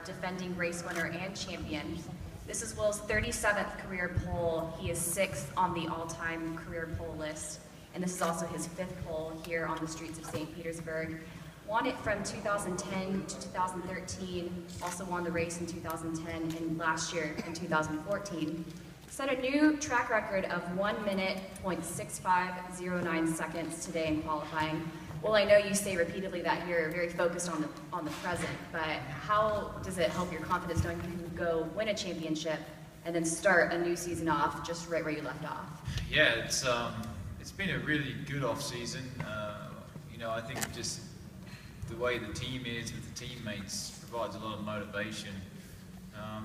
defending race winner and champion. This is Will's 37th career pole. He is 6th on the all-time career pole list, and this is also his 5th pole here on the streets of St. Petersburg. Won it from 2010 to 2013, also won the race in 2010 and last year in 2014. Set a new track record of 1 minute, 0.6509 seconds today in qualifying. Well, I know you say repeatedly that you're very focused on the present, but how does it help your confidence knowing you can go win a championship and then start a new season off just right where you left off? Yeah, it's been a really good off season. I think just the way the team is with the teammates provides a lot of motivation,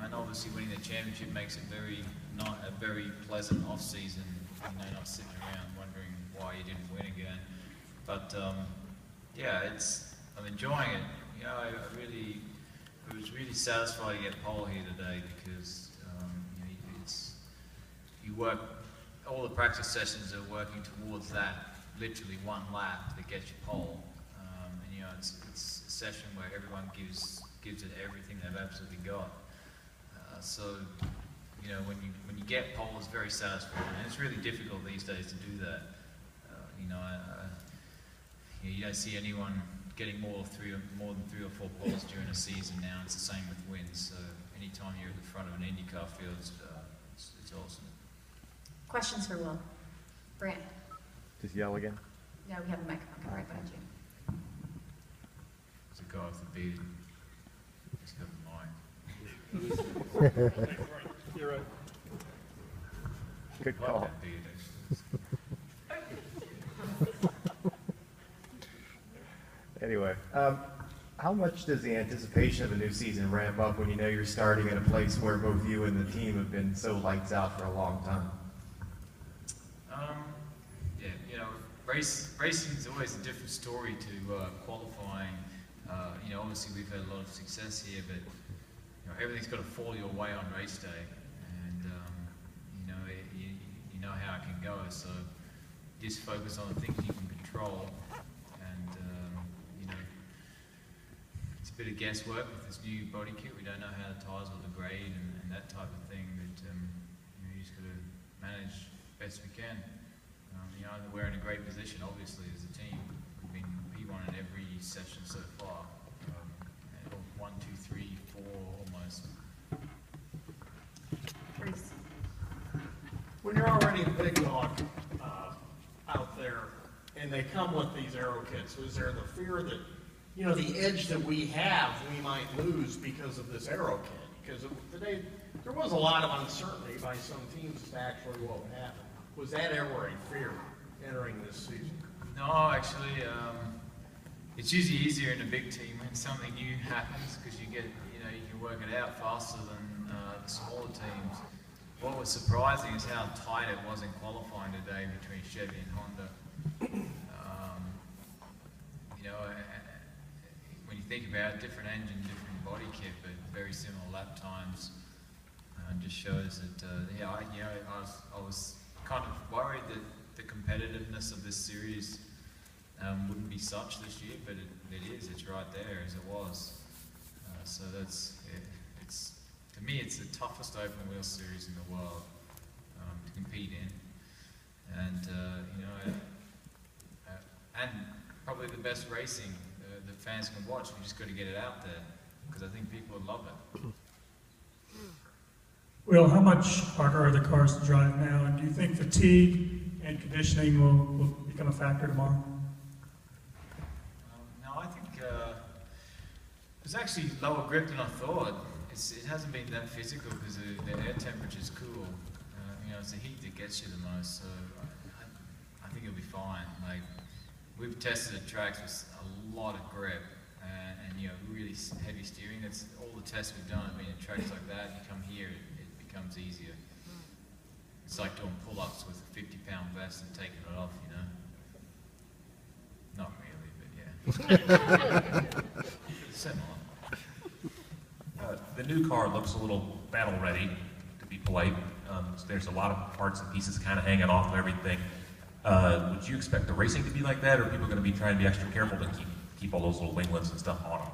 and obviously winning the championship makes it not a very pleasant off season. Not sitting around wondering why you didn't win again. But yeah, I'm enjoying it. I was really satisfied to get pole here today because you work. All the practice sessions are working towards that. Literally one lap that gets you pole. It's a session where everyone gives it everything they've absolutely got. When you get pole, it's very satisfying, and it's really difficult these days to do that. You don't see anyone getting more than 3 or 4 poles during a season now. It's the same with wins. So anytime you're at the front of an IndyCar field, it's awesome. Questions for Will? Brant. Just yell again. No, we have a microphone coming right behind you. There's a guy with the beard. He's got the mic. You're right. Good call. Anyway, how much does the anticipation of a new season ramp up when you know you're starting at a place where both you and the team have been so lights out for a long time? Racing is always a different story to qualifying. Obviously we've had a lot of success here, but everything's got to fall your way on race day, and you know how it can go. So just focus on the things you can control, and it's a bit of guesswork with this new body kit. We don't know how the tyres will degrade and that type of thing. But you just got to manage best we can. We're in a great position, obviously, as a team. We've been P1 in every session so far. 1, 2, 3, 4, almost. Bruce. When you're already a big dog out there, and they come with these aero kits, is there the fear that, the edge that we have, we might lose because of this aero kit? Because today, there was a lot of uncertainty by some teams as to actually what would happen. Was that ever a fear entering this season? No, actually, it's usually easier in a big team when something new happens because you can work it out faster than the smaller teams. What was surprising is how tight it was in qualifying today between Chevy and Honda. When you think about it, different engine, different body kit, but very similar lap times, just shows that I was kind of worried that the competitiveness of this series wouldn't be such this year, but it is. It's right there as it was. So it's to me, it's the toughest open wheel series in the world to compete in, and and probably the best racing that fans can watch. We just got to get it out there because I think people would love it. Will, how much harder are the cars to drive now, and do you think fatigue and conditioning will become a factor tomorrow? No, I think it's actually lower grip than I thought. It hasn't been that physical because the air temperature's cool. It's the heat that gets you the most, so I think it'll be fine. Like, we've tested the tracks with a lot of grip and really heavy steering. That's all the tests we've done have been at tracks like that. You come here, it becomes easier. It's like doing pull-ups with a 50-pound vest and taking it off, Not really, but yeah. Similar. The new car looks a little battle-ready, to be polite. So there's a lot of parts and pieces kind of hanging off of everything. Would you expect the racing to be like that, or are people going to be trying to be extra careful to keep all those little winglets and stuff on them?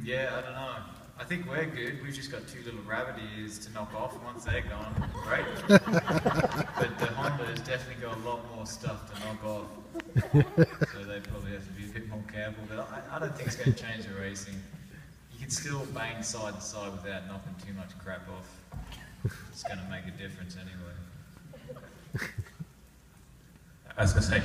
Yeah, I don't know. I think we're good. We've just got 2 little rabbit ears to knock off. Once they're gone, great. But the Honda has definitely got a lot more stuff to knock off. So they probably have to be a bit more careful. But I don't think it's going to change the racing. You can still bang side to side without knocking too much crap off. It's going to make a difference anyway. I was going to say,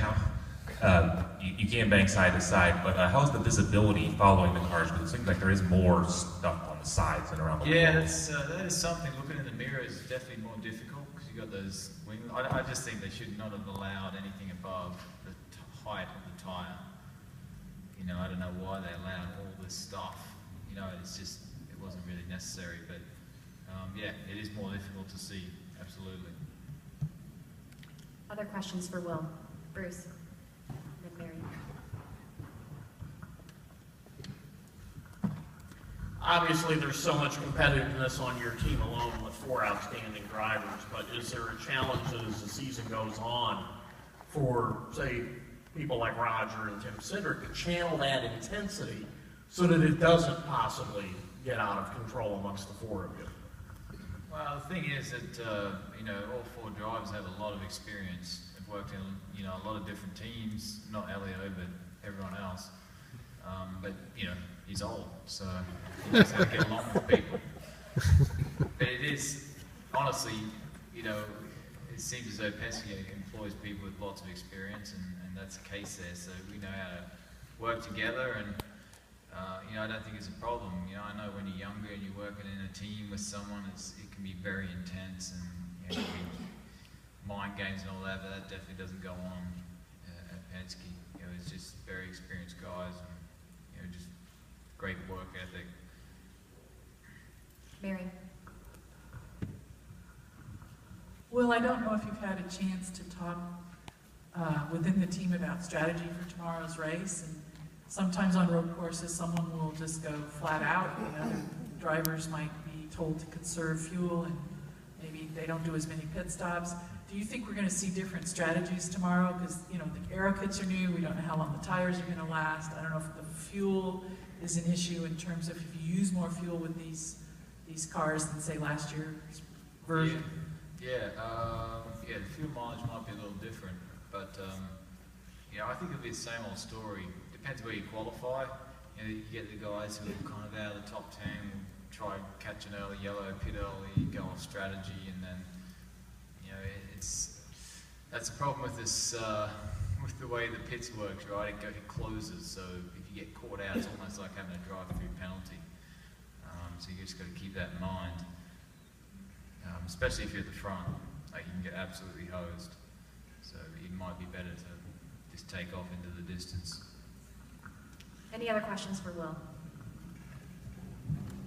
you can bang side to side, but how's the visibility following the cars? Because it seems like there is more stuff on the sides and around the Yeah, wheel. that is something. Looking in the mirror is definitely more difficult because you got those wings. I just think they should not have allowed anything above the height of the tire. You know, I don't know why they allowed all this stuff. You know, it's just, it wasn't really necessary. But yeah, it is more difficult to see. Absolutely. Other questions for Will? Bruce? And then Mary. Obviously, there's so much competitiveness on your team alone with 4 outstanding drivers, but is there a challenge as the season goes on for, say, people like Roger and Tim Cindric to channel that intensity so that it doesn't possibly get out of control amongst the 4 of you? Well, the thing is that, you know, all 4 drivers have a lot of experience. They've worked in, you know, a lot of different teams, not Elio, but everyone else. But, you know, he's old, so he knows how to get along with people. But it is, honestly, you know, it seems as though Penske employs people with lots of experience, and that's the case there. So we know how to work together, and you know, I don't think it's a problem. You know, I know when you're younger and you're working in a team with someone, it can be very intense, and you know, mind games and all that. But that definitely doesn't go on at Penske. You know, it's just very experienced guys, and you know, just great work ethic. Mary? Will, I don't know if you've had a chance to talk within the team about strategy for tomorrow's race. And sometimes on road courses, someone will just go flat out, and other drivers might be told to conserve fuel, and maybe they don't do as many pit stops. Do you think we're going to see different strategies tomorrow? Because, you know, the aero kits are new. We don't know how long the tires are going to last. I don't know if the fuel is an issue in terms of if you use more fuel with these cars than, say, last year's version. Yeah, the fuel mileage might be a little different, but you know, I think it'll be the same old story. Depends where you qualify. You know, you get the guys who are kind of out of the top 10, try and catch an early yellow, pit early, go off strategy, and then you know, that's the problem with this with the way the pits works, right? It closes, so if you get caught out, it's almost like having a drive-through penalty. So you just got to keep that in mind. Especially if you're at the front, like you can get absolutely hosed. So it might be better to just take off into the distance. Any other questions for Will?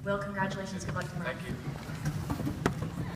Will, congratulations. Good luck tomorrow. Thank you.